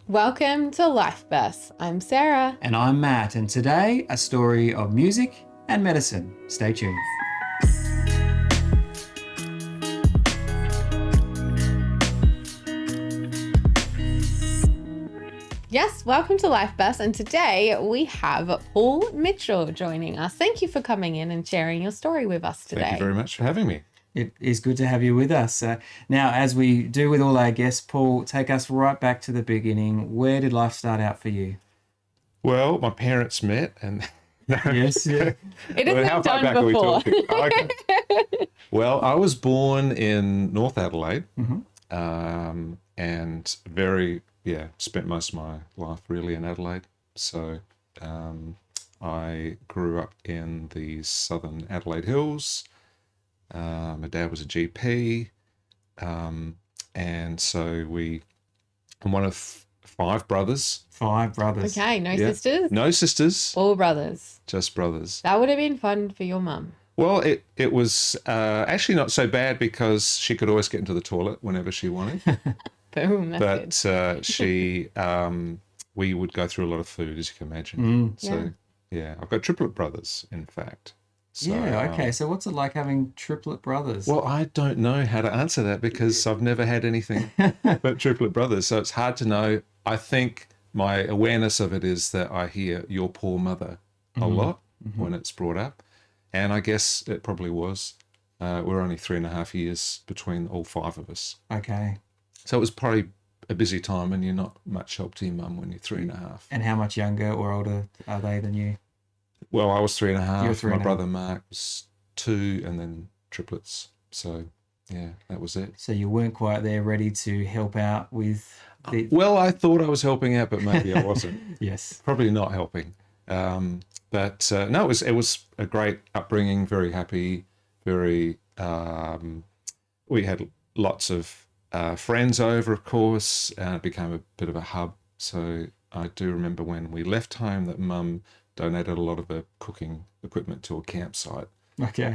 Welcome to Life Bus. I'm Sarah. And I'm Matt, and today a story of music and medicine. Stay tuned. Yes, welcome to Life Bus, and today we have Paul Mitchell joining us. Thank you for coming in and sharing your story with us today. Thank you very much for having me. It is good to have you with us. Now, as we do with all our guests, Paul, take us right back to the beginning. Where did life start out for you? Well, my parents met and... Yes, yeah. It has How been far done back before. are we talking? Okay. Well, I was born in North Adelaide and spent most of my life really in Adelaide. So I grew up in the southern Adelaide Hills. My dad was a GP, and so I'm one of five brothers. Five brothers. Okay, no sisters? No sisters, All brothers. just brothers. That would have been fun for your mum. Well, it was actually not so bad because she could always get into the toilet whenever she wanted. Boom, that's good. We would go through a lot of food, as you can imagine. Yeah. So, yeah, I've got triplet brothers, in fact. So, Yeah, okay. So what's it like having triplet brothers? Well, I don't know how to answer that because I've never had anything but triplet brothers. So it's hard to know. I think my awareness of it is that I hear your poor mother a lot when it's brought up. And I guess it probably was. We're only 3.5 years between all five of us. Okay. So it was probably a busy time and you're not much help to your mum when you're 3.5. And how much younger or older are they than you? Well, I was 3.5. You were 3.5. My brother Mark was 2 and then triplets. So, yeah, that was it. So you weren't quite there ready to help out with the... Well, I thought I was helping out, but maybe I wasn't. Yes. Probably not helping. No, it was a great upbringing, very happy, very... we had lots of friends over, of course, and it became a bit of a hub. So I do remember when we left home that Mum donated a lot of her cooking equipment to a campsite Okay.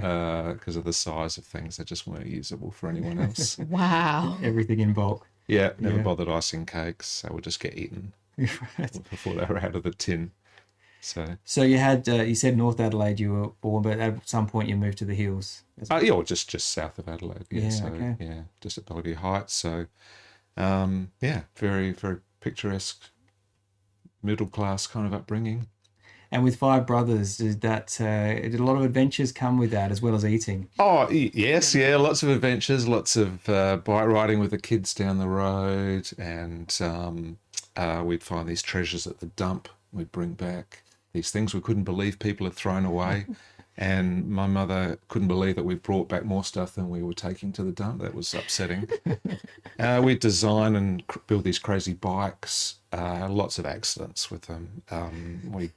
because of the size of things that just weren't usable for anyone else. Wow. Everything in bulk. Yeah, never Yeah. bothered icing cakes. They would just get eaten Right. before they were out of the tin. So you had, you said North Adelaide you were born, but at some point you moved to the hills. Well, just south of Adelaide. Yeah, Yeah, so okay. yeah, just at Bellevue Heights. So, very, very picturesque, middle class kind of upbringing. And with five brothers, did a lot of adventures come with that as well as eating? Oh, yes, yeah, lots of adventures, lots of bike riding with the kids down the road, and we'd find these treasures at the dump. We'd bring back these things we couldn't believe people had thrown away. And my mother couldn't believe that we brought back more stuff than we were taking to the dump. That was upsetting. We'd design and build these crazy bikes, lots of accidents with them. We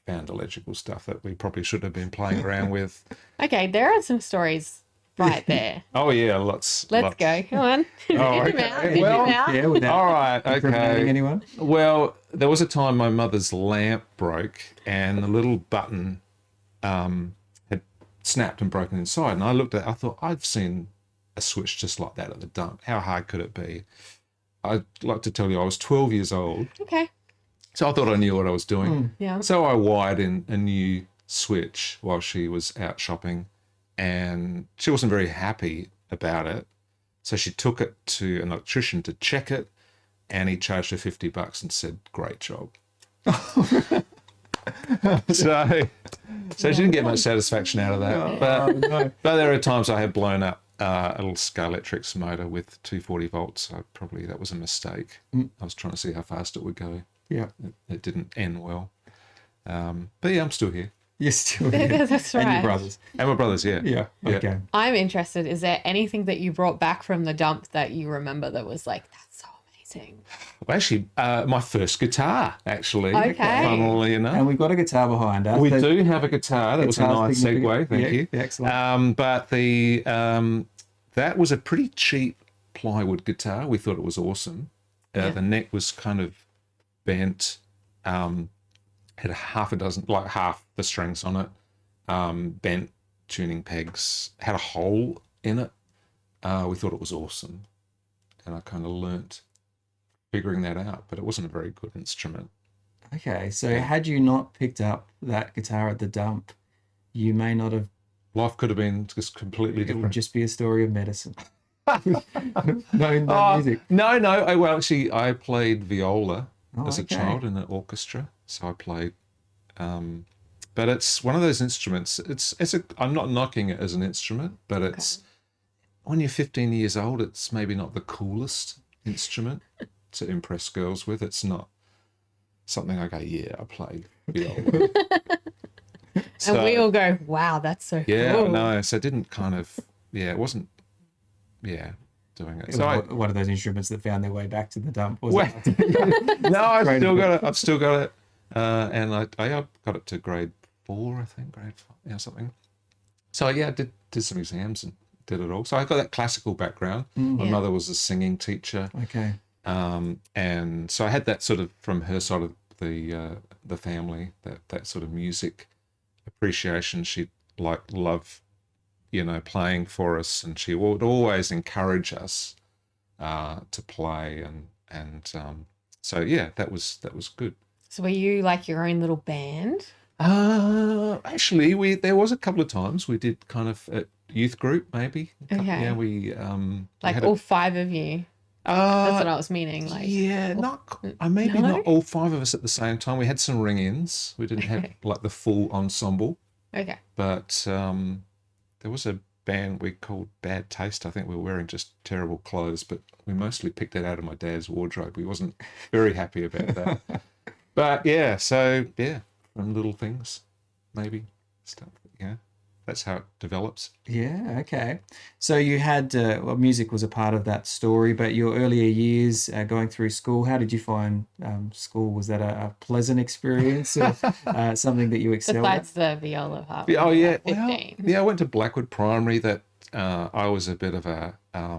found illegible stuff that we probably should have been playing around with. Okay, there are some stories right there. Oh, yeah, lots. Let's go. Come on. Dig them out. Dig Well, them out. Yeah, without All right, incriminating okay. anyone? Well, there was a time my mother's lamp broke and the little button had snapped and broken inside. And I thought, I've seen a switch just like that at the dump. How hard could it be? I'd like to tell you I was 12 years old. Okay. So I thought I knew what I was doing. Yeah. So I wired in a new switch while she was out shopping, and she wasn't very happy about it. So she took it to an electrician to check it, and he charged her $50 and said, "Great job." So she didn't get much satisfaction out of that. But there are times I have blown up a little Scalextric motor with 240 volts. So probably that was a mistake. I was trying to see how fast it would go. Yeah. It didn't end well. But yeah, I'm still here. You're still here. That's And right. your brothers. And my brothers, yeah. Yeah. Okay. I'm interested. Is there anything that you brought back from the dump that you remember that was like, that's so amazing? Well, actually, my first guitar, actually. Okay. Funnily enough. And we've got a guitar behind us. We So do have a guitar. That was a guitar's nice significant. segue. Thank you. Yeah, excellent. But that was a pretty cheap plywood guitar. We thought it was awesome. The neck was kind of bent. Had half the strings on it. Bent tuning pegs. Had a hole in it. We thought it was awesome. And I kind of learnt figuring that out, but it wasn't a very good instrument. Okay, so had you not picked up that guitar at the dump, you may not have. Life could have been just completely It would different. just be a story of medicine. No music. No. Well, actually, I played viola as a okay. child in an orchestra. So I played, but it's one of those instruments. I'm not knocking it as an instrument, but it's when you're 15 years old, it's maybe not the coolest instrument to impress girls with. It's not something I go, yeah, I play viola. So, and we all go, wow, that's so yeah, cool. no. So I didn't kind of, it wasn't, doing it. It So was one of those instruments that found their way back to the dump. Was Well, it? no, I've still got it, and I got it to grade 4, I think, grade 5, something. So I did some exams and did it all. So I got that classical background. My mother was a singing teacher. Okay. And so I had that sort of from her side of the family, that sort of music appreciation. She loved, playing for us, and she would always encourage us to play, and so that was good. So were you like your own little band? Actually, there was a couple of times we did kind of a youth group, maybe. Okay. Yeah, we Like had all 5 of you? That's what I was meaning. Like, not all 5 of us at the same time. We had some ring-ins. We didn't have like the full ensemble. Okay. But there was a band we called Bad Taste. I think we were wearing just terrible clothes, but we mostly picked it out of my dad's wardrobe. He wasn't very happy about that. But from little things, maybe stuff. That's how it develops. Yeah, okay. So you had, music was a part of that story, but your earlier years going through school, how did you find school? Was that a pleasant experience or something that you excelled at? Besides the viola part. Oh, yeah. 15. I went to Blackwood Primary. That I was a bit of a... I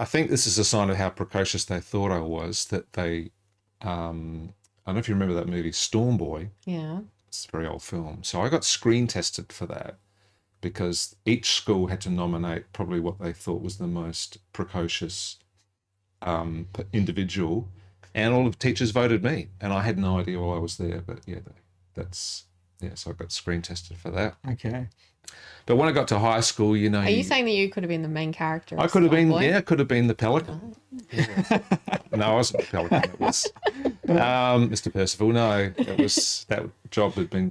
think this is a sign of how precocious they thought I was, that they... I don't know if you remember that movie, Storm Boy. Yeah. It's a very old film. So I got screen tested for that because each school had to nominate probably what they thought was the most precocious individual, and all of the teachers voted me, and I had no idea why I was there. But so I got screen tested for that. Okay. But when I got to high school, Are you saying that you could have been the main character? I could have been, could have been the pelican. Yeah. No, I wasn't the pelican. It was Mr. Percival. No, that job had been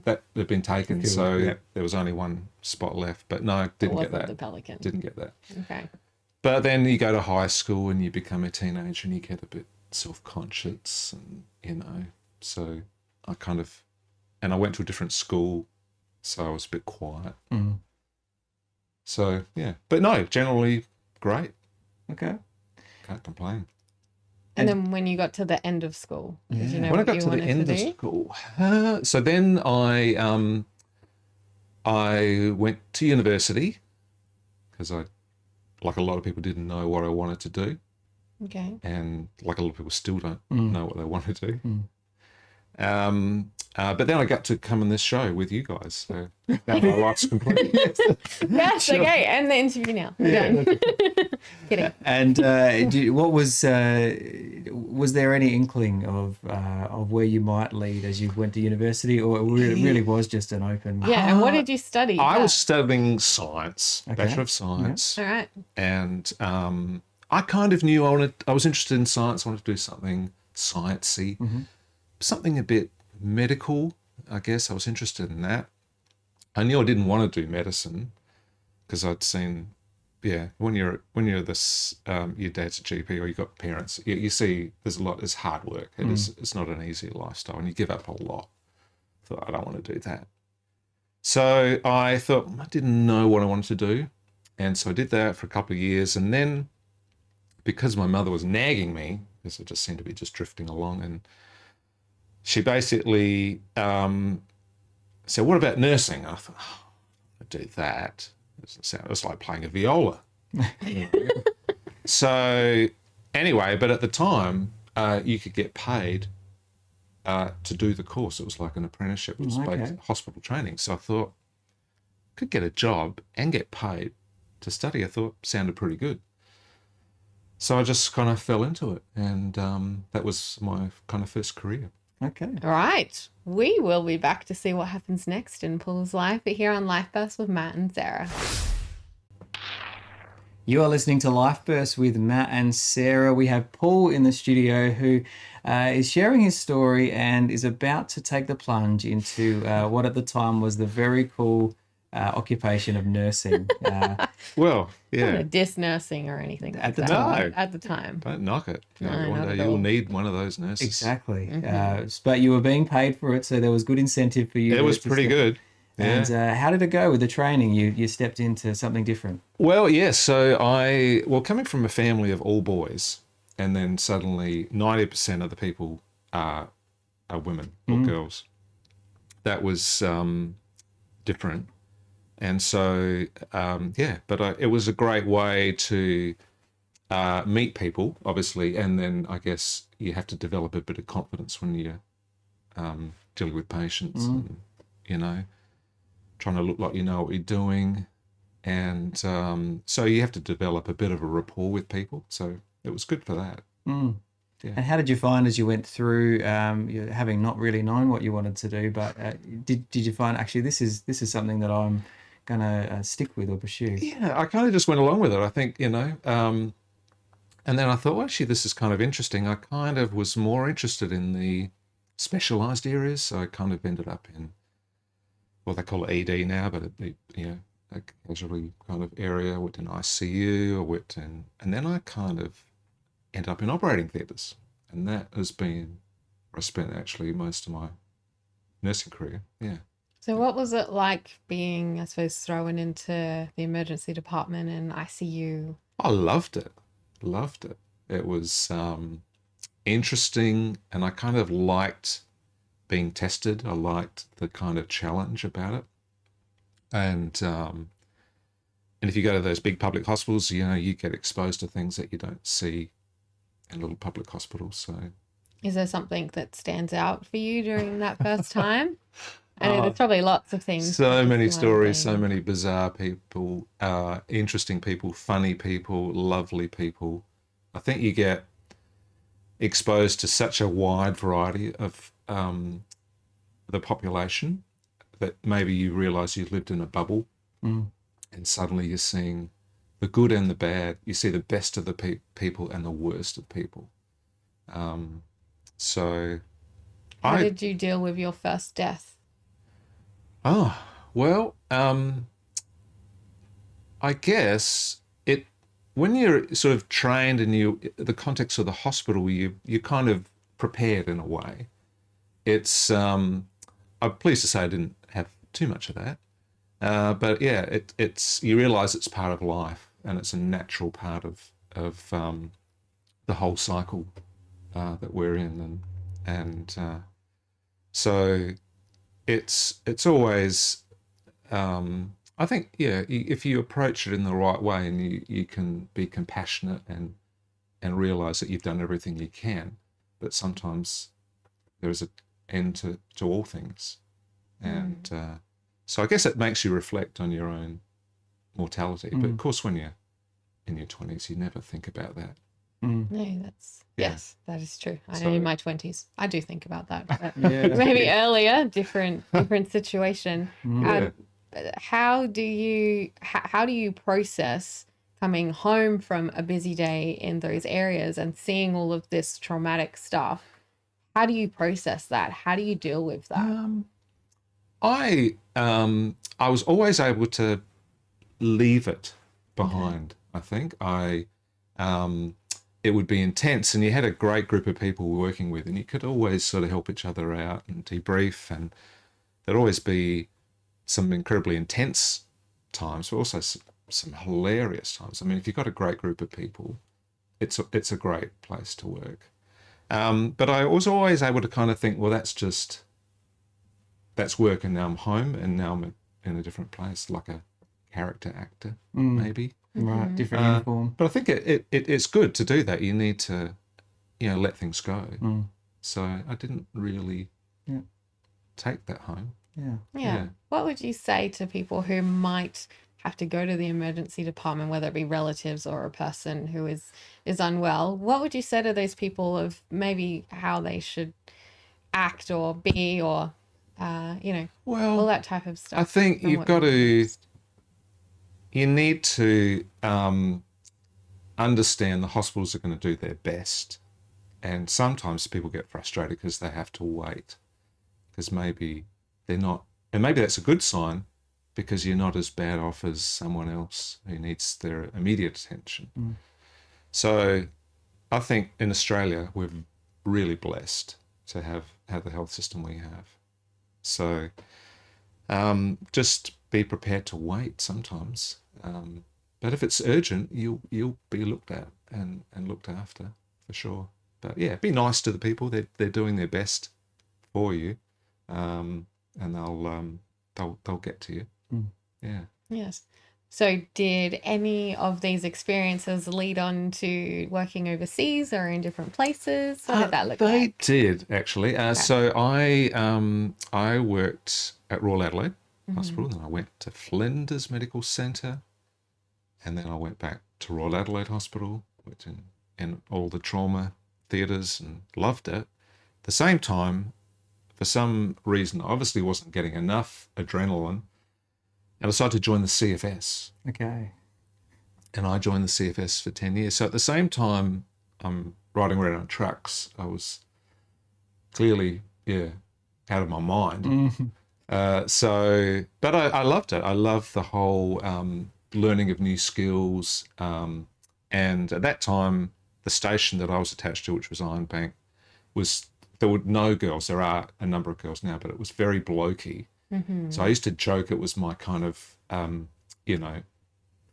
taken, so there was only one spot left. But no, didn't get that. The pelican. Didn't get that. Okay. But then you go to high school and you become a teenager and you get a bit self-conscious, and so I I went to a different school, so I was a bit quiet. Mm. So, but no, generally great. Okay. Can't complain. And then when you got to the end of school, did you know when I what got you to the wanted end to of do? school, so then I went to university because I, like a lot of people, didn't know what I wanted to do, Okay. and like a lot of people still don't know what they want to do. But then I got to come on this show with you guys, so now my life's complete. Yes, Sure. okay. And the interview now. Yeah. Done. Kidding. And what was there any inkling of where you might lead as you went to university, or it really was just an open? Yeah, and what did you study? I was studying science, Okay. Bachelor of Science. All right. And I kind of knew I was interested in science. I wanted to do something sciencey, something a bit medical, I guess. I was interested in that. I knew I didn't want to do medicine because I'd seen, when you're this, your dad's a GP or you've got parents, you see there's hard work. It's not an easy lifestyle, and you give up a lot. I thought, I don't want to do that. So I thought, I didn't know what I wanted to do. And so I did that for a couple of years. And then because my mother was nagging me, because I just seemed to be just drifting along, and she basically said, what about nursing? And I thought, I'd do that. It's like playing a viola. So anyway, but at the time, you could get paid to do the course. It was like an apprenticeship. It was like hospital training. So I thought, could get a job and get paid to study. I thought sounded pretty good. So I just kind of fell into it, and that was my kind of first career. Okay. All right. We will be back to see what happens next in Paul's life, but here on Life Burst with Matt and Sarah. You are listening to Life Burst with Matt and Sarah. We have Paul in the studio who is sharing his story and is about to take the plunge into what at the time was the very cool occupation of nursing. Well, Not a yeah, diss nursing or anything like At the that. time. At the time. don't knock it. You know, No, one not day at you'll all. need one of those nurses. Exactly. But you were being paid for it, so there was good incentive for you. It was pretty good. Yeah. And how did it go with the training? You stepped into something different. Well, yeah. So coming from a family of all boys, and then suddenly 90% of the people are women or girls. That was different, and so it was a great way to meet people, obviously, and then I guess you have to develop a bit of confidence when you're dealing with patients, and trying to look like you know what you're doing. And so you have to develop a bit of a rapport with people. So it was good for that. Yeah. And how did you find as you went through, having not really known what you wanted to do, but did you find actually this is something that I'm going to stick with or pursue? Yeah, I kind of just went along with it. I think, and then I thought, well, actually, this is kind of interesting. I kind of was more interested in the specialised areas. So I kind of ended up in, well, they call it ED now, but a casualty kind of area. I worked in ICU, and then I kind of ended up in operating theatres. And that has been where I spent actually most of my nursing career. Yeah. So what was it like being, I suppose, thrown into the emergency department and ICU? I loved it. It was interesting, and I kind of liked being tested. I liked the kind of challenge about it. And if you go to those big public hospitals, you get exposed to things that you don't see in little public hospitals. So, Is there something that stands out for you during that first time? I know there's probably lots of things. So many one stories, thing. so many bizarre people, interesting people, funny people, lovely people. I think you get exposed to such a wide variety of the population that maybe you realise you lived in a bubble, and suddenly you're seeing the good and the bad. You see the best of the people and the worst of people. So, How did you deal with your first death? Oh, well, I guess when you're sort of trained in the context of the hospital, you're kind of prepared in a way. It's I'm pleased to say I didn't have too much of that, but yeah, it's you realise it's part of life and it's a natural part of the whole cycle that we're in, and so. It's always, I think, if you approach it in the right way and you can be compassionate and realise that you've done everything you can, but sometimes there is an end to all things. And so I guess it makes you reflect on your own mortality. But of course, when you're in your 20s, you never think about that. No, yes, that is true. I know in my 20s, I do think about that. But Yeah. maybe earlier, different situation. Yeah. How do you process coming home from a busy day in those areas and seeing all of this traumatic stuff? How do you process that? How do you deal with that? I was always able to leave it behind. I think it would be intense, and you had a great group of people working with, and you could always sort of help each other out and debrief, and there'd always be some incredibly intense times, but also some hilarious times. I mean, if you've got a great group of people, it's a great place to work. But I was always able to kind of think, well, that's work, and now I'm home, and now I'm in a different place, like a character actor, maybe. Right, different uniform. But I think it's good to do that. You need to, let things go. So I didn't really take that home. Yeah. Yeah. what would you say to people who might have to go to the emergency department, whether it be relatives or a person who is unwell? What would you say to those people of maybe how they should act or be, or you know, all Well, that type of stuff? I think from you've what got you've to, witnessed? you need to understand the hospitals are going to do their best. And sometimes people get frustrated because they have to wait, because maybe they're not, and maybe that's a good sign, because you're not as bad off as someone else who needs their immediate attention. So I think in Australia, we're really blessed to have the health system we have. So just be prepared to wait sometimes. But if it's urgent, you'll be looked at and looked after for sure. But yeah, be nice to the people. They're doing their best for you, and they'll get to you. Yeah. Yes. So did any of these experiences lead on to working overseas or in different places? What did that look They like? did actually. So I worked at Royal Adelaide Hospital, then I went to Flinders Medical Centre, and then I went back to Royal Adelaide Hospital, worked in all the trauma theatres and loved it. At the same time, for some reason, I obviously wasn't getting enough adrenaline, and I decided to join the CFS. Okay. And I joined the CFS for 10 years. So at the same time I'm riding around on trucks, I was clearly, out of my mind. But I loved it. I loved the whole learning of new skills. And at that time, the station that I was attached to, which was Iron Bank, there were no girls. There are a number of girls now, but it was very blokey. So I used to joke it was my kind of,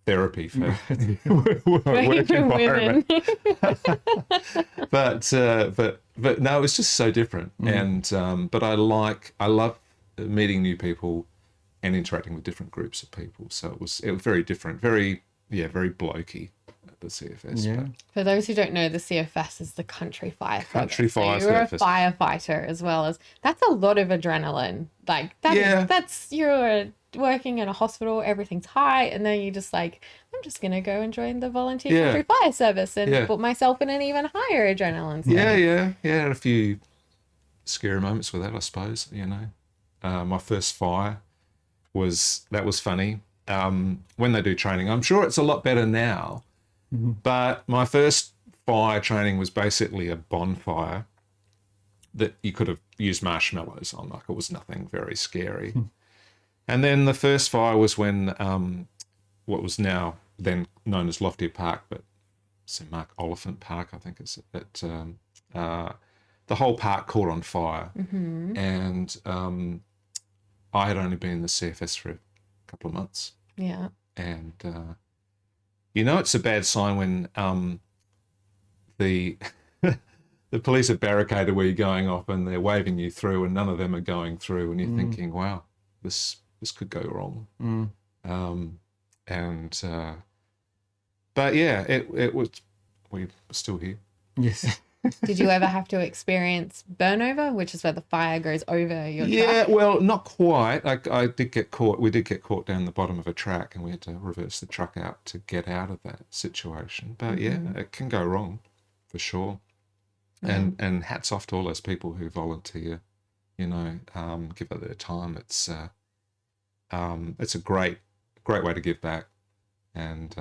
therapy for work environment. But no, it was just so different. And but I love meeting new people and interacting with different groups of people. So it was very different, very blokey at the CFS. Yeah. But For those who don't know, the CFS is the country fire Country service. Fire So you're Service. a firefighter as well as that's a lot of adrenaline. Like that's you're working in a hospital, everything's high, and then you're just like, I'm just gonna go and join the volunteer country fire service and put myself in an even higher adrenaline state. yeah, had a few scary moments with that, I suppose. My first fire was funny. When they do training, I'm sure it's a lot better now. But my first fire training was basically a bonfire that you could have used marshmallows on. Like, it was nothing very scary. And then the first fire was when what was now then known as Lofty Park, but St Mark Oliphant Park, I think it's at the whole park caught on fire. And I had only been in the CFS for a couple of months. Yeah. And it's a bad sign when the the police are barricaded where you're going off and they're waving you through and none of them are going through, and you're thinking, wow, this could go wrong. But yeah, it was, we're still here. Yes. Did you ever have to experience burnover, which is where the fire goes over your Yeah, truck? well, not quite. I did get caught. We did get caught down the bottom of a track, and we had to reverse the truck out to get out of that situation. But yeah, it can go wrong, for sure. And hats off to all those people who volunteer. Give up their time. It's a great way to give back, and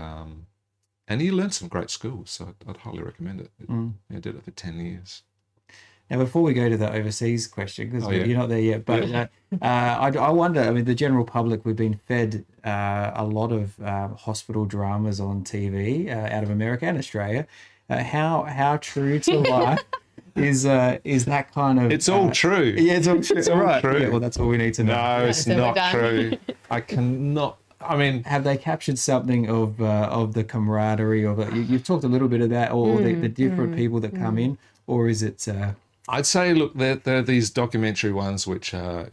you learn some great skills. So I'd highly recommend it. I did it for 10 years. Now, before we go to the overseas question, because Oh, yeah. you're not there yet, but I wonder, I mean, the general public, we've been fed a lot of hospital dramas on TV out of America and Australia. How true to life is that kind of... It's all true. Yeah, it's all true. It's all right. true. Yeah, well, that's all we need to know. No, it's so we're not done. true. I cannot. I mean, Have they captured something of the camaraderie, or you've talked a little bit of that, or the different people that come in, or is it... I'd say, look, there are these documentary ones which are,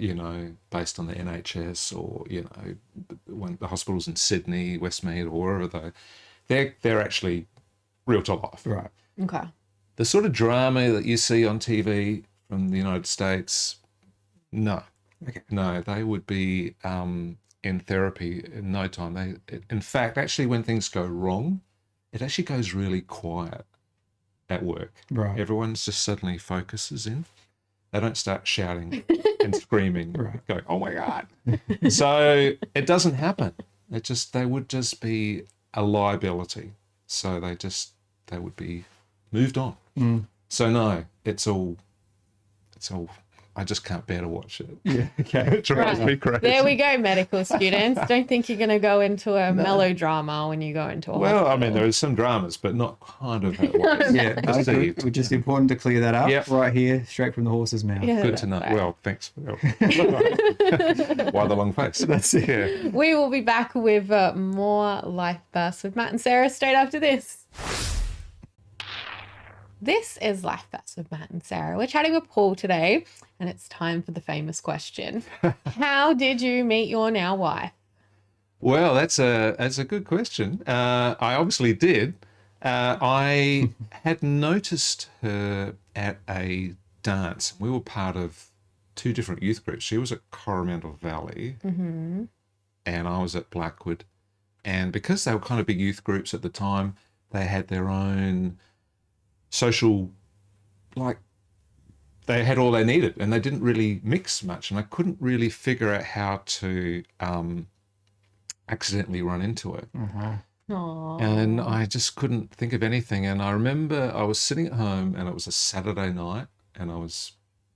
based on the NHS or, the hospitals in Sydney, Westmead, or wherever they're actually real to life. Right. Okay. The sort of drama that you see on TV from the United States, no. Okay. No, they would be in therapy in no time. In fact, actually, when things go wrong, it actually goes really quiet at work. Right. Everyone just suddenly focuses in. They don't start shouting and screaming, Right. going, "Oh my God!" So it doesn't happen. They would just be a liability. So they would be moved on. So no, it's all. I just can't bear to watch it. Yeah. Okay. It drives me crazy. There we go, medical students. Don't think you're going to go into a melodrama when you go into a Well, I hospital. mean, there is some dramas, but not kind of that way. Yeah. Perceived. It's just important to clear that up. Yep. Right here, straight from the horse's mouth. Yeah, Good to know. that's right. Well, thanks. Why the long face? That's it. Yeah. We will be back with more Life Bursts with Matt and Sarah straight after this. This is Life Bursts with Matt and Sarah. We're chatting with Paul today, and it's time for the famous question. How did you meet your now wife? Well, that's a good question. I obviously did. I had noticed her at a dance. We were part of two different youth groups. She was at Coromandel Valley, and I was at Blackwood. And because they were kind of big youth groups at the time, they had their own social, like, they had all they needed, and they didn't really mix much. And I couldn't really figure out how to accidentally run into it. Aww. And I just couldn't think of anything. And I remember I was sitting at home, and it was a Saturday night, and I was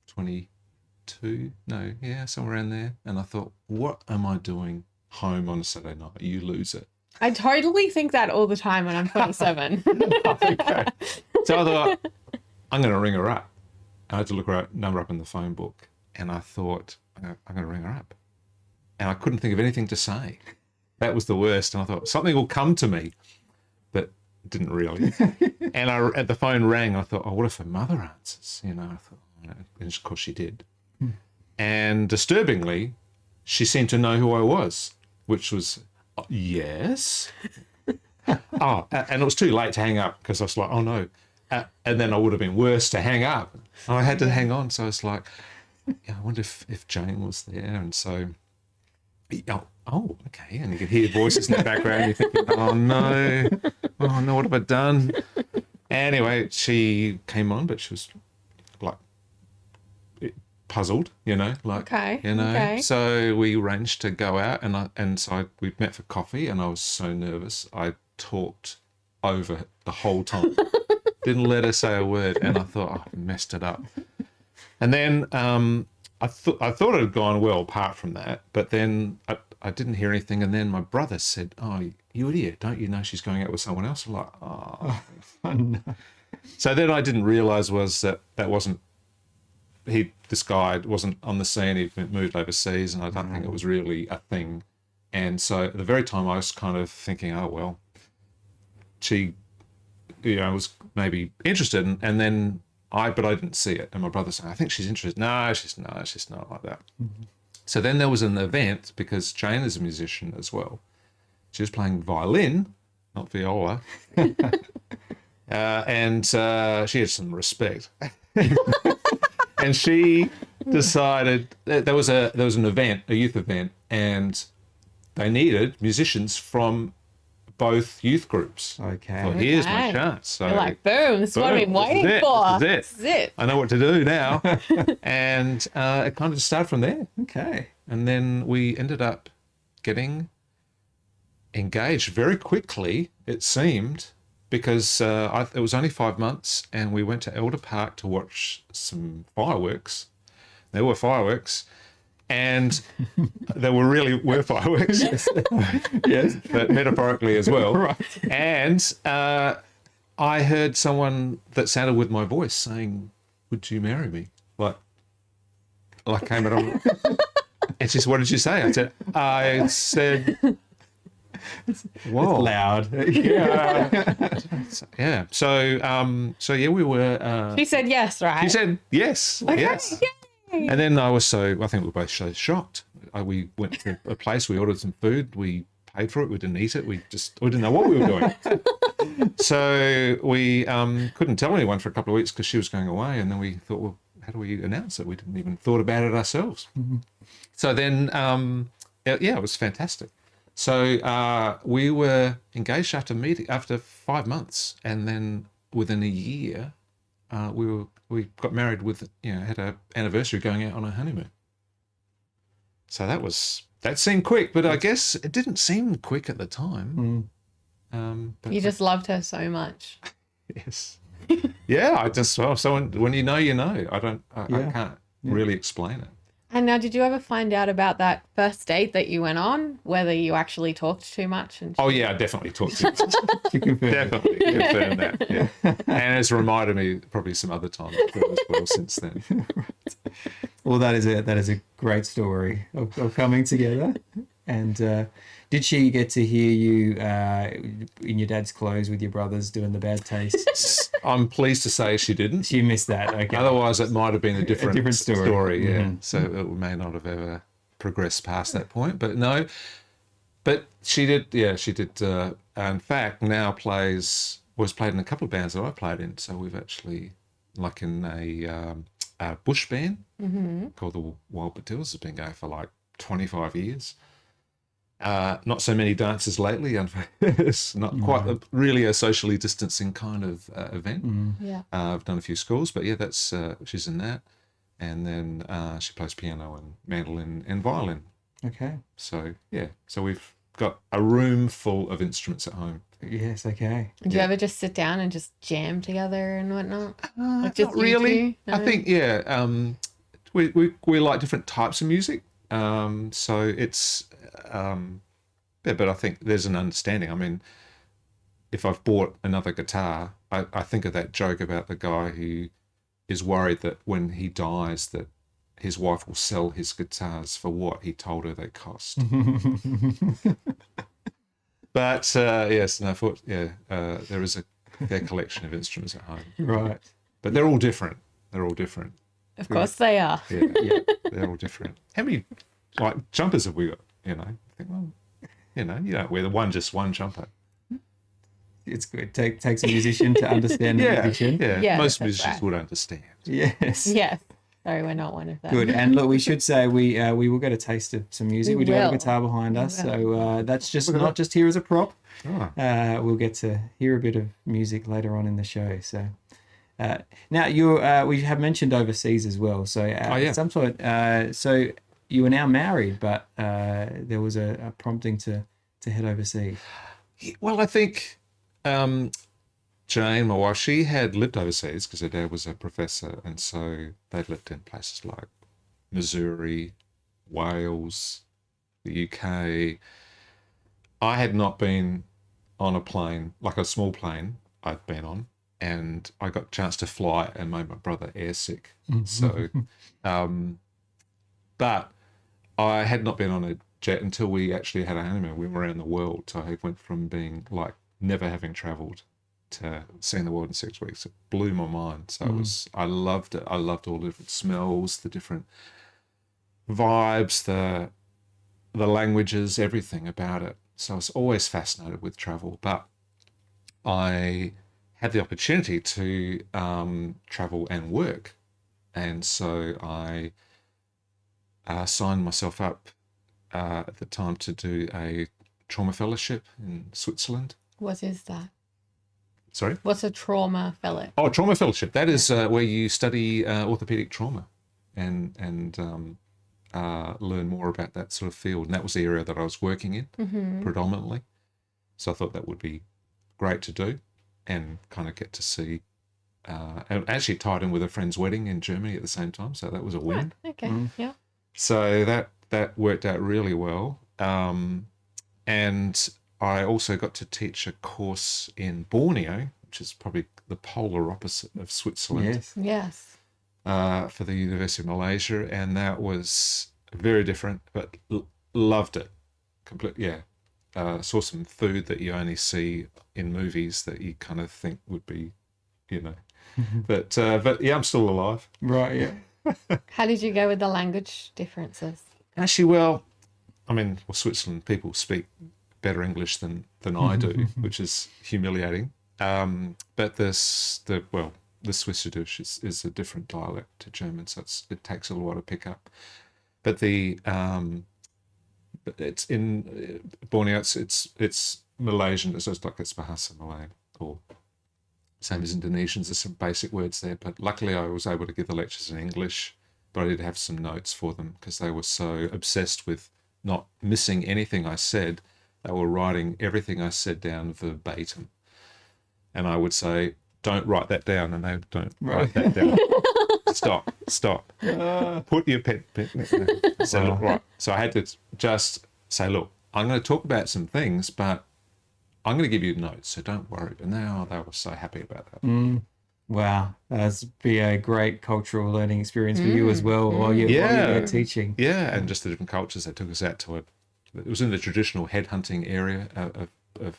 22, somewhere around there. And I thought, what am I doing home on a Saturday night? You lose it. I totally think that all the time when I'm 27. Okay. So I thought, I'm going to ring her up. I had to look her number up in the phone book, and I thought, I'm going to ring her up. And I couldn't think of anything to say. That was the worst. And I thought, something will come to me, but it didn't really. And at the phone rang, I thought, oh, what if her mother answers? I thought, and of course she did. And disturbingly, she seemed to know who I was, which was, yes. Oh, and it was too late to hang up, because I was like, oh no. And then I would have been worse to hang up. I had to hang on. So I was like, I wonder if Jane was there. And so, oh, okay. And you could hear voices in the background. You're thinking, oh no, what have I done? Anyway, she came on, but she was like puzzled, Okay. So we arranged to go out, we met for coffee, and I was so nervous. I talked over the whole time. Didn't let her say a word, and I thought, I messed it up. And then I thought it had gone well apart from that, but then I didn't hear anything, and then my brother said, oh, you idiot, don't you know she's going out with someone else? I'm like, oh no. So then I didn't realise was that wasn't, this guy wasn't on the scene, he'd moved overseas, and I don't think it was really a thing. And so at the very time I was kind of thinking, oh well, she was maybe interested, and then but I didn't see it. And my brother said, I think she's interested. No, she's not like that. So then there was an event, because Jane is a musician as well. She was playing violin, not viola. And she had some respect. And she decided that there was an event, a youth event, and they needed musicians from both youth groups. Okay. Well, here's my chance. So You're like, boom, this is what I've been waiting for. This is it. I know what to do now. And it kind of just started from there. Okay. And then we ended up getting engaged very quickly, it seemed, because it was only 5 months, and we went to Elder Park to watch some fireworks. There were fireworks. And there were fireworks. Yes, but metaphorically as well. Right. And I heard someone that sounded with my voice saying, would you marry me? Like came at on. And she said, what did you say? I said, whoa. It's loud. Yeah. So yeah, we were. She said yes, right? She said yes. Okay, Yes. yay. And then I think we were both so shocked. We went to a place, we ordered some food, we paid for it, we didn't eat it, we didn't know what we were doing. So we couldn't tell anyone for a couple of weeks because she was going away, and then we thought, well, how do we announce it? We didn't even thought about it ourselves. So then, it was fantastic. So we were engaged after 5 months, and then within a year, we got married with, had an anniversary going out on a honeymoon. So that seemed quick, but I guess it didn't seem quick at the time. But You just loved her so much. yes, yeah. When you know, you know. I can't really explain it. And now, did you ever find out about that first date that you went on, whether you actually talked too much? And Oh yeah, I definitely talked to you. Definitely confirm that. Yeah. And it's reminded me probably some other times as well since then. Well, that is a great story of coming together. And did she get to hear you in your dad's clothes with your brothers doing the bad tastes? I'm pleased to say she didn't. She missed that. Okay. Otherwise, it might have been a different story. Yeah. Mm-hmm. So it may not have ever progressed past that point. But no. But she did. Yeah, she did. In fact, now was played in a couple of bands that I played in. So we've actually, like in a bush band called the Wild Patillas, has been going for like 25 years. Not so many dances lately. It's not quite really a socially distancing kind of event. Yeah. I've done a few schools, but yeah, that's she's in that. And then she plays piano and mandolin and violin. Okay. So yeah, so we've got a room full of instruments at home. Yes. Okay. Did you ever just sit down and just jam together and whatnot? Not just you really. two? I No? think we like different types of music. So it's but I think there's an understanding. I mean, if I've bought another guitar, I think of that joke about the guy who is worried that when he dies that his wife will sell his guitars for what he told her they cost. But yes, no, there is a fair collection of instruments at home. Right. But they're all different. They're all different. Of course they are. Yeah, they're all different. How many jumpers have we got? I think, well, you don't wear one jumper. It's good. Takes a musician to understand the musician. Yeah. Most that's musicians right. would understand. Yes. Yes. Sorry, we're not one of them. Good. And look, we should say we will get a taste of some music. We do have a will. guitar behind We us, will. so that's just not just here as a prop. Oh. We'll get to hear a bit of music later on in the show. So now we have mentioned overseas as well. So some sort. So you are now married, but there was a prompting to head overseas. Well, I think Jane, my wife, she had lived overseas because her dad was a professor, and so they'd lived in places like Missouri, Wales, the UK. I had not been on a plane, like a small plane I'd been on, and I got a chance to fly and made my brother airsick. So, but I had not been on a jet until we actually had a honeymoon. We were around the world. So I went from being like never having travelled to seeing the world in 6 weeks. It blew my mind. So I loved it. I loved all the different smells, the different vibes, the languages, everything about it. So I was always fascinated with travel, but I had the opportunity to travel and work. And so I signed myself up at the time to do a trauma fellowship in Switzerland. What is that? Sorry? What's a trauma fellow? Oh, trauma fellowship. That is where you study orthopedic trauma and learn more about that sort of field. And that was the area that I was working in predominantly. So I thought that would be great to do and kind of get to see. And actually tied in with a friend's wedding in Germany at the same time. So that was a win. Oh, okay. Yeah. So that worked out really well. And I also got to teach a course in Borneo, which is probably the polar opposite of Switzerland. Yes. Yes. For the University of Malaysia, and that was very different, but loved it. Saw some food that you only see in movies that you kind of think would be, But yeah, I'm still alive. Right. Yeah. How did you go with the language differences? Actually, well, Switzerland people speak better English than I do, which is humiliating. But the Schweizerdeutsch is a different dialect to German, so it takes a while to pick up. But it's in Borneo. It's Malaysian. So it's like it's Bahasa Malay, or same as Indonesians. There's some basic words there. But luckily, I was able to give the lectures in English. But I did have some notes for them because they were so obsessed with not missing anything I said. They were writing everything I said down verbatim. And I would say, don't write that down. And they don't write that down. Stop. Put your pen. So, look, right. So I had to just say, look, I'm going to talk about some things, but I'm going to give you notes, so don't worry. And now they were so happy about that. Wow, that's be a great cultural learning experience for you as well while you're there teaching. Yeah, and just the different cultures. They took us out to it was in the traditional headhunting area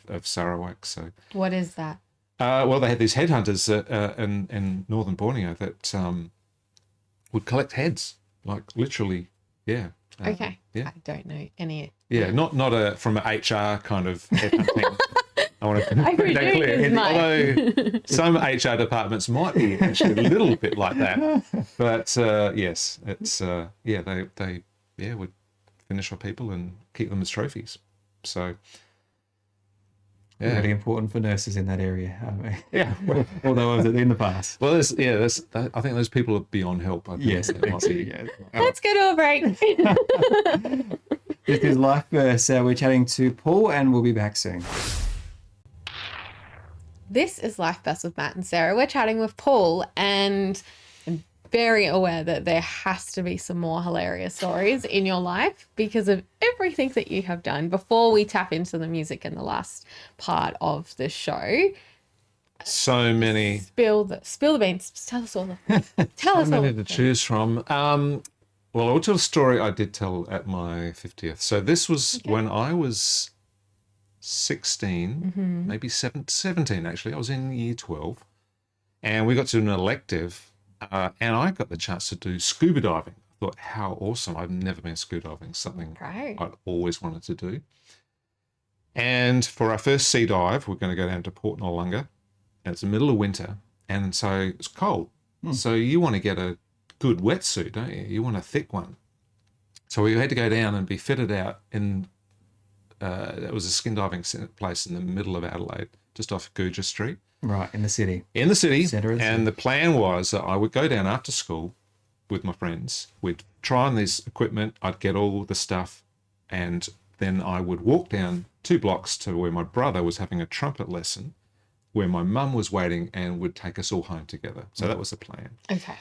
of Sarawak. So what is that? Well, they had these headhunters in northern Borneo that would collect heads, like literally, yeah. Okay. Yeah. I don't know any. Yeah, not from an HR kind of headhunting. I want to make that clear. Although some HR departments might be actually a little bit like that, but yes, it's they would finish our people and keep them as trophies. So really important for nurses in that area. Yeah, although I was in the past. Well, I think those people are beyond help. Yes, Let's go to a break. This is Life Verse. We're chatting to Paul, and we'll be back soon. This is Life Best with Matt and Sarah. We're chatting with Paul, and I'm very aware that there has to be some more hilarious stories in your life because of everything that you have done. Before we tap into the music in the last part of the show, so many. Spill the beans. Tell us all. Tell us all. So many to choose from. Well, I'll tell a story I did tell at my 50th. So this was when I was 16, maybe 17 actually. I was in year 12, and we got to do an elective, and I got the chance to do scuba diving. I thought, how awesome. I've never been scuba diving, something I'd always wanted to do. And for our first sea dive, we're going to go down to Port Noarlunga, and it's the middle of winter, and so it's cold. So you want to get a good wetsuit, don't you? You want a thick one. So we had to go down and be fitted out in it was a skin diving place in the middle of Adelaide, just off Guja Street. Right, in the city. In the city. Centre of the city. And the plan was that I would go down after school with my friends. We'd try on this equipment. I'd get all the stuff. And then I would walk down 2 blocks to where my brother was having a trumpet lesson, where my mum was waiting and would take us all home together. So that was the plan. Okay.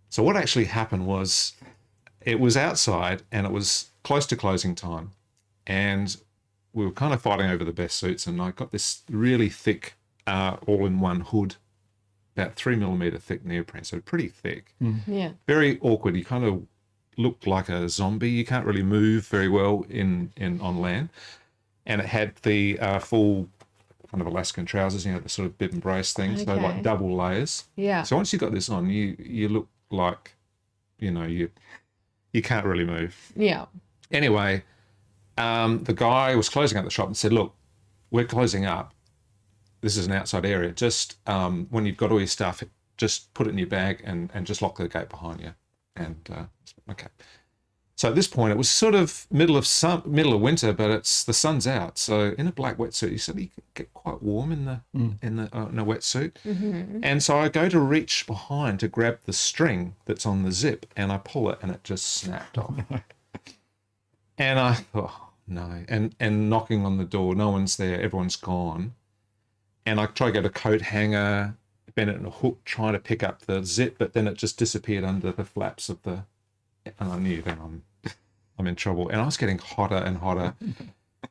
So what actually happened was it was outside and it was close to closing time. And we were kind of fighting over the best suits, and I got this really thick all-in-one hood, about 3mm thick neoprene, so pretty thick. Yeah. Very awkward. You kind of looked like a zombie. You can't really move very well on land. And it had the full kind of Alaskan trousers, the sort of bib and brace thing, so like double layers. Yeah. So once you got this on, you look like, you can't really move. Yeah. Anyway, the guy was closing up the shop and said, look, we're closing up. This is an outside area. Just when you've got all your stuff, just put it in your bag and just lock the gate behind you. And okay. So at this point, it was sort of middle of winter, but the sun's out. So in a black wetsuit, you said you could get quite warm in a wetsuit. And so I go to reach behind to grab the string that's on the zip, and I pull it, and it just snapped off. And I thought, oh, no. And knocking on the door, no one's there, everyone's gone. And I try to get a coat hanger, bend it in a hook, trying to pick up the zip, but then it just disappeared under the flaps of the... And I knew that I'm in trouble. And I was getting hotter and hotter.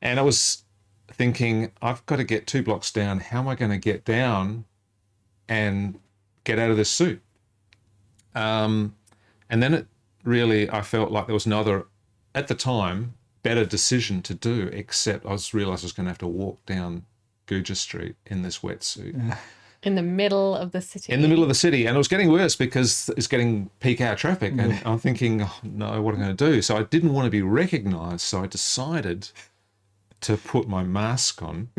And I was thinking, I've got to get 2 blocks down. How am I going to get down and get out of this suit? And then I felt like there was another... at the time, better decision to do, except I realised I was going to have to walk down Guja Street in this wetsuit. In the middle of the city. In the middle of the city. And it was getting worse because it's getting peak hour traffic. And I'm thinking, oh, no, what am I going to do? So I didn't want to be recognised. So I decided to put my mask on.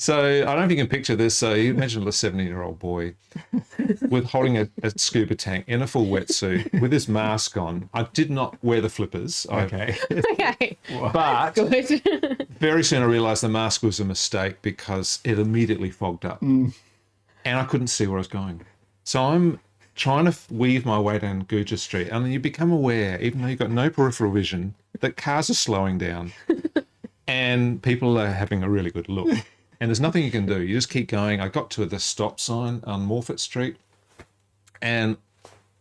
So I don't know if you can picture this. So you imagine a 17-year-old boy with holding a scuba tank in a full wetsuit with his mask on. I did not wear the flippers. Okay. Okay. But Good. very soon I realised the mask was a mistake because it immediately fogged up. And I couldn't see where I was going. So I'm trying to weave my way down Guja Street, and then you become aware, even though you've got no peripheral vision, that cars are slowing down and people are having a really good look. And there's nothing you can do. You just keep going. I got to the stop sign on Morfett Street, and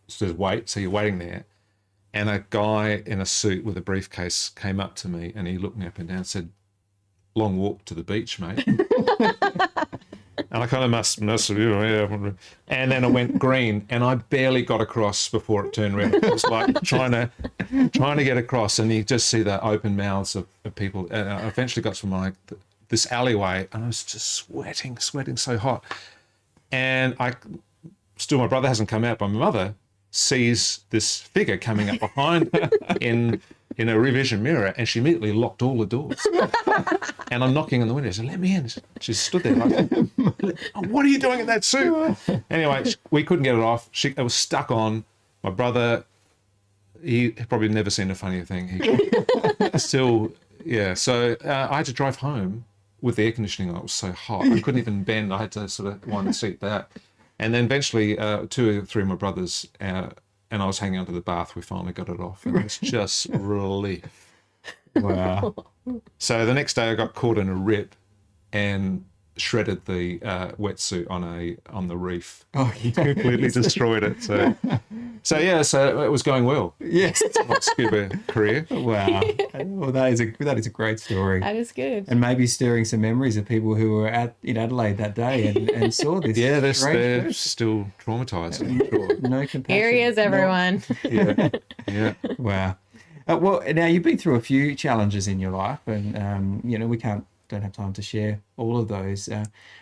it says wait, so you're waiting there. And a guy in a suit with a briefcase came up to me, and he looked me up and down and said, "Long walk to the beach, mate." And I kind of must have, yeah. And then it went green, and I barely got across before it turned red. It was like trying to get across, and you just see the open mouths of people. And I eventually got to this alleyway, and I was just sweating so hot. And my brother hasn't come out, but my mother sees this figure coming up behind her in a rear vision mirror, and she immediately locked all the doors. And I'm knocking on the window. I said, "Let me in." She stood there like, "What are you doing in that suit?" Anyway, we couldn't get it off. It was stuck on. My brother, he probably never seen a funnier thing. He still, yeah. So I had to drive home with the air conditioning on. It was so hot. I couldn't even bend. I had to sort of wind the seat back. And then eventually 2 or 3 of my brothers, and I was hanging onto the bath, we finally got it off. And it was just relief. Wow. So the next day I got caught in a rip and shredded the wetsuit on the reef. Oh, yeah. Completely destroyed it. So it was going well. Yes. My scuba career. Wow. Well, that is a great story. That is good. And maybe stirring some memories of people who were in Adelaide that day and saw this. Yeah, they're strange still traumatised, I'm sure. no compassion. Here he is, everyone. Yeah. Wow. Well, now you've been through a few challenges in your life, and we don't have time to share all of those.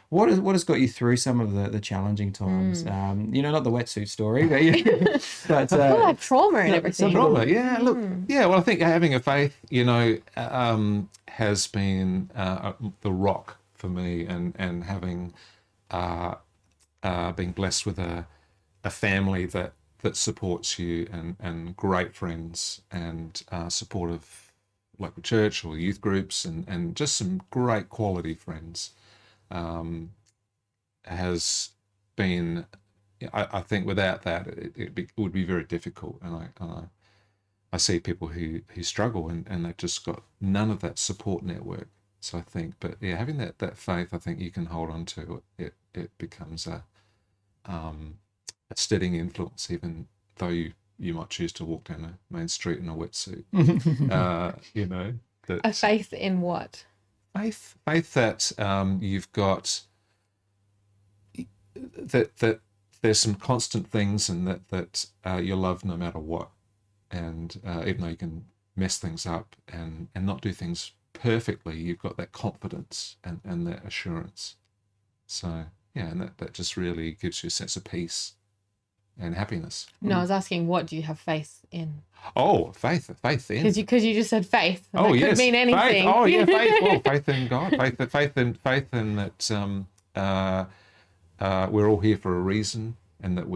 What has got you through some of the challenging times? Not the wetsuit story, but All that trauma and everything. Trauma, yeah. Look, yeah. Well, I think having a faith, has been the rock for me, and having been blessed with a family that supports you, and great friends, and supportive local church or youth groups, and just some great quality friends, has been, I think without that it would be very difficult. And I see people who struggle, and they've just got none of that support network. So I think, but yeah, having that faith, I think you can hold on to it. It becomes a steadying influence, even though you might choose to walk down a main street in a wetsuit. A faith in what? Faith that you've got, that there's some constant things, and that you're loved no matter what. And even though you can mess things up and not do things perfectly, you've got that confidence and that assurance. So yeah, and that just really gives you a sense of peace and happiness. No, I was asking, what do you have faith in? Oh, faith in. Because you just said faith. And Oh, that yes. could mean anything. Faith. Oh, yeah, faith. Well, faith in God. Faith in that we're all here for a reason, and that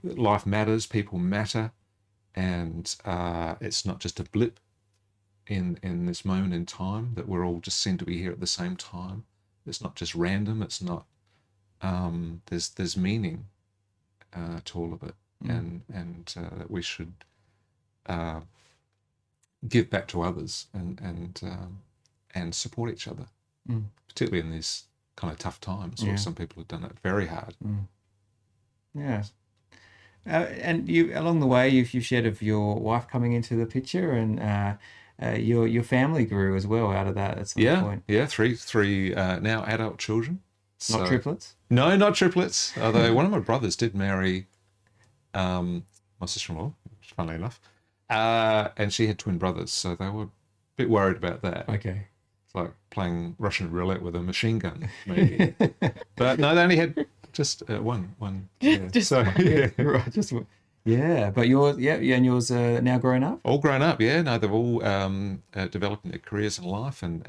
life matters, people matter, and it's not just a blip in this moment in time, that we're all just sent to be here at the same time. It's not just random. It's not. There's meaning to all of it, and that we should give back to others, and support each other, particularly in these kind of tough times where some people have done it very hard. Yeah. And you, along the way, you've shared of your wife coming into the picture, and your family grew as well out of that at some point. Yeah, three now adult children. Not triplets? No, not triplets. Although one of my brothers did marry my sister-in-law, funnily enough, and she had twin brothers, so they were a bit worried about that. Okay. It's like playing Russian roulette with a machine gun, maybe. But no, they only had just one. Yeah. Just so, one. yeah. Right, just one. Yeah, but yours, and yours are now grown up? All grown up, yeah. No, they've all developed their careers in life, and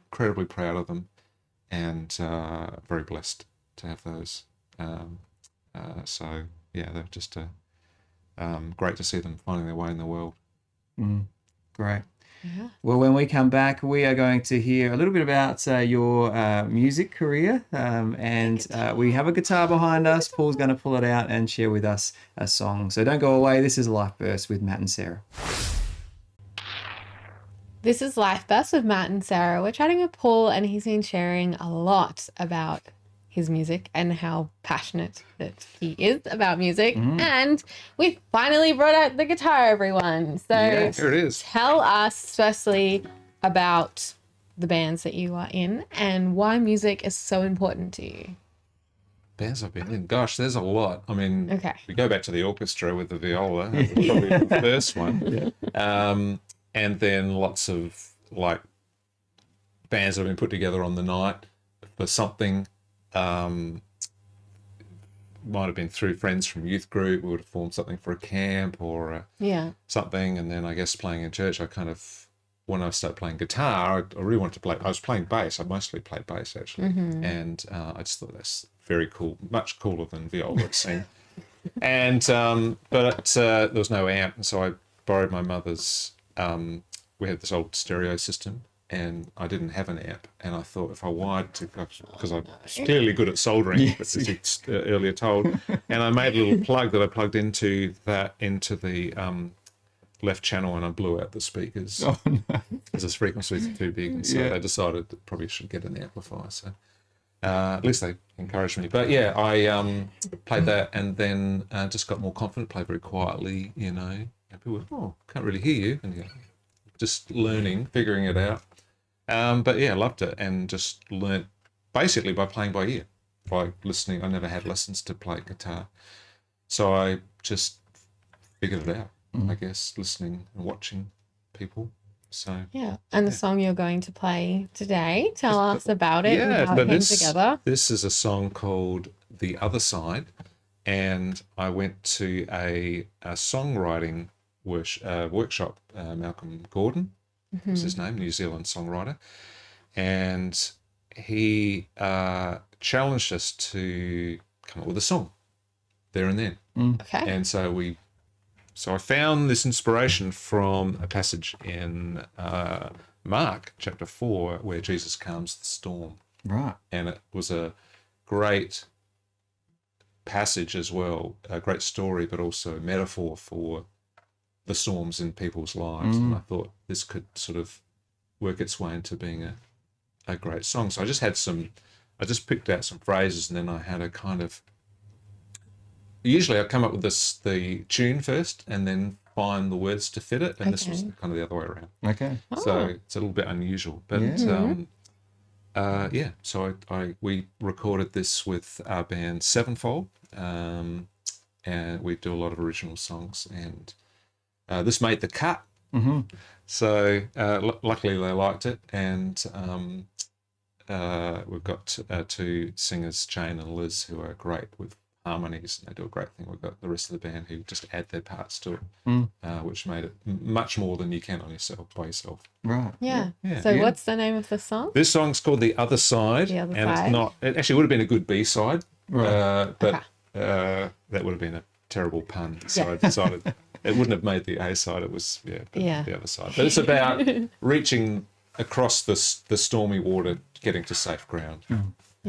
incredibly proud of them. and very blessed to have those. So yeah, they're just great to see them finding their way in the world. Great. Yeah. Well, when we come back, we are going to hear a little bit about your music career. And we have a guitar behind us. Paul's going to pull it out and share with us a song. So don't go away. This is Life Burst with Matt and Sarah. This is Life Burst with Matt and Sarah. We're chatting with Paul, and he's been sharing a lot about his music and how passionate that he is about music. And we finally brought out the guitar, everyone. So Yes. Here it is. tell us firstly about the bands that you are in and why music is so important to you. Bands I've been in. Gosh, there's a lot. I mean, Okay. we go back to the orchestra with the viola. That was probably the first one. And then lots of like bands that have been put together on the night for something. Might have been through friends from youth group. We would have formed something for a camp or Yeah. something. And then I guess playing in church, when I started playing guitar, I really wanted to play. I was playing bass. I mostly played bass actually, and I just thought that's very cool, much cooler than viola it seemed. And but there was no amp, and so I borrowed my mother's. We had this old stereo system, and I didn't have an amp. And I thought if I wired to, because I'm clearly good at soldering, as it's earlier told, and I made a little plug that I plugged into the left channel, and I blew out the speakers because its frequencies are too big, and so they decided that probably should get an amplifier. So at least they encouraged me. But yeah, I played that, and then just got more confident. Played very quietly, you know. And people were, can't really hear you, and just learning, figuring it out. But yeah, loved it, and just learnt basically by playing by ear, by listening. I never had lessons to play guitar, so I just figured it out. I guess listening and watching people. So Yeah. And the song you're going to play today, tell us about it and how it came together. This is a song called The Other Side, and I went to a songwriting workshop. Malcolm Gordon was his name, New Zealand songwriter, and he challenged us to come up with a song there and then. Okay. And so I found this inspiration from a passage in Mark chapter 4 where Jesus calms the storm. Right. And it was a great passage as well, a great story, but also a metaphor for the storms in people's lives. And I thought this could sort of work its way into being a great song. So I just picked out some phrases, and then I had a kind of, usually I come up with the tune first and then find the words to fit it, and this was kind of the other way around. Okay. So it's a little bit unusual, but so we recorded this with our band Sevenfold, and we do a lot of original songs, and this made the cut. So luckily they liked it, and we've got two singers, Jane and Liz, who are great with harmonies, and they do a great thing. We've got the rest of the band who just add their parts to it, which made it much more than you can on by yourself. Right. Yeah. Yeah. So what's the name of the song? This song's called The Other Side, The Other and Side. it's not. It actually would have been a good B-side, Right. but that would have been a terrible pun. So I decided it wouldn't have made the A side. It was the other side. But it's about reaching across the stormy water, getting to safe ground. Yeah.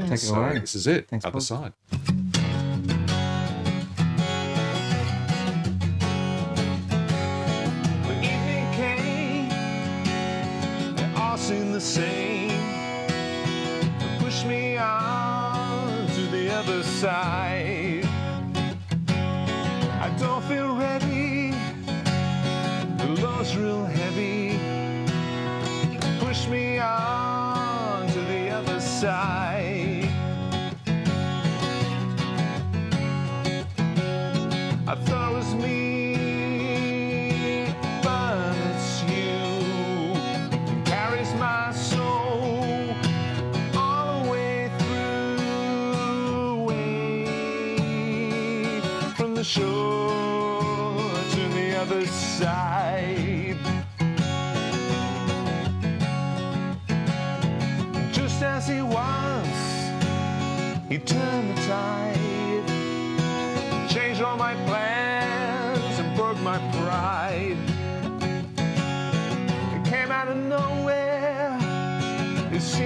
Take it So away. this is it. Thanks, Other Paul. side. The evening came, they all seemed the same. They pushed me on to the other side. I don't feel ready, the load's real heavy. Push me on to the other side. I thought it was me, but it's you. It carries my soul all the way through, away from the shore to the other side. Just as he was,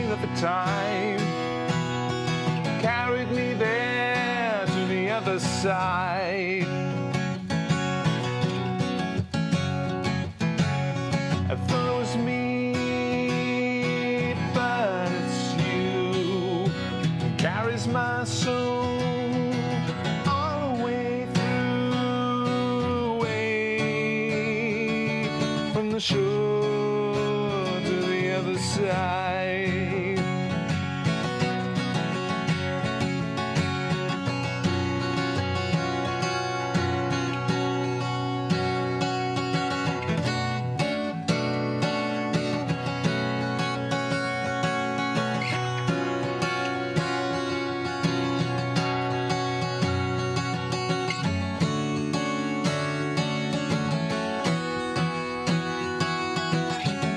seen at the time carried me there to the other side. I thought it was me, but it's you who carries my soul all the way through, away from the shore to the other side.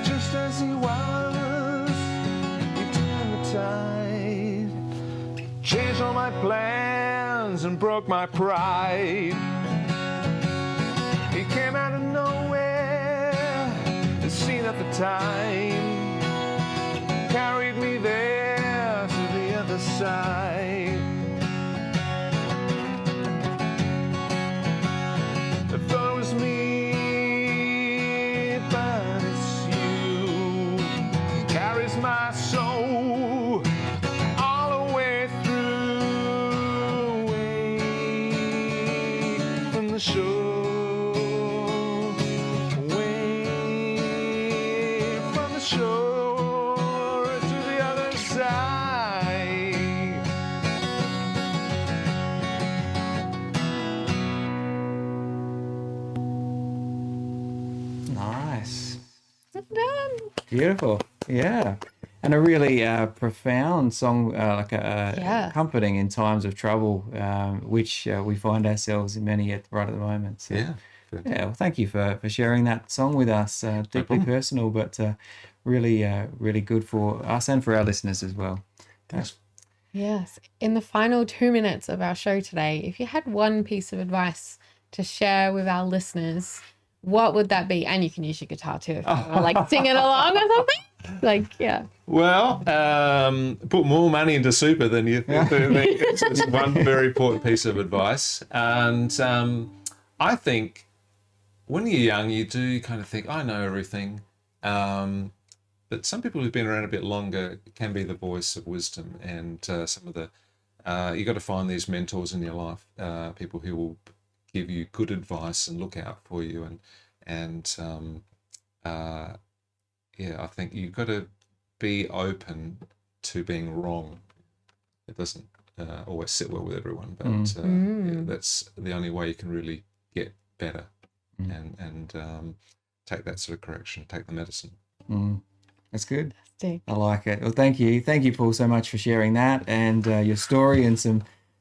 Just as he was, he turned the tide, changed all my plans and broke my pride. He came out of nowhere, as seen at the time, carried me there to the other side. I thought it was me, but it's you who carries my soul all the way through, away from the shore, away from the shore to the other side. Nice. Done. Beautiful. Yeah. And a really profound song, Yeah. comforting in times of trouble, which we find ourselves in many right at the moment. So, Yeah. yeah, well, thank you for sharing that song with us. Deeply problem. personal, but really, really good for us and for our listeners as well. Thanks. Yes. In the final 2 minutes of our show today, if you had one piece of advice to share with our listeners, what would that be? And you can use your guitar too if you want to like sing it along or something. Like, yeah. Well, put more money into super than you think. It's one very important piece of advice. And I think when you're young, you do kind of think, I know everything. But some people who've been around a bit longer can be the voice of wisdom. And some of the, you got to find these mentors in your life, people who will give you good advice and look out for you. Yeah, I think you've got to be open to being wrong. It doesn't always sit well with everyone, but yeah, that's the only way you can really get better and take that sort of correction, take the medicine. That's good. Fantastic. I like it. Well, thank you, Paul, so much for sharing that and your story and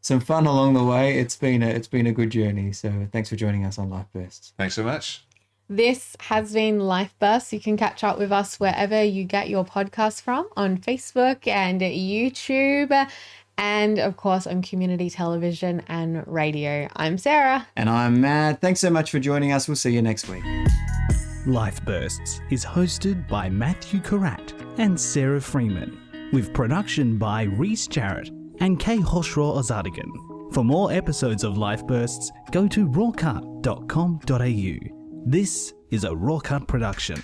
some fun along the way. It's been a good journey. So thanks for joining us on Life Bursts. Thanks so much. This has been Life Bursts. You can catch up with us wherever you get your podcasts from, on Facebook and YouTube, and of course on community television and radio. I'm Sarah. And I'm Matt. Thanks so much for joining us. We'll see you next week. Life Bursts is hosted by Matthew Karat and Sarah Freeman, with production by Reese Jarrett and Kay Hoshraw Ozadigan. For more episodes of Life Bursts, go to rawcut.com.au. This is a RawCut production.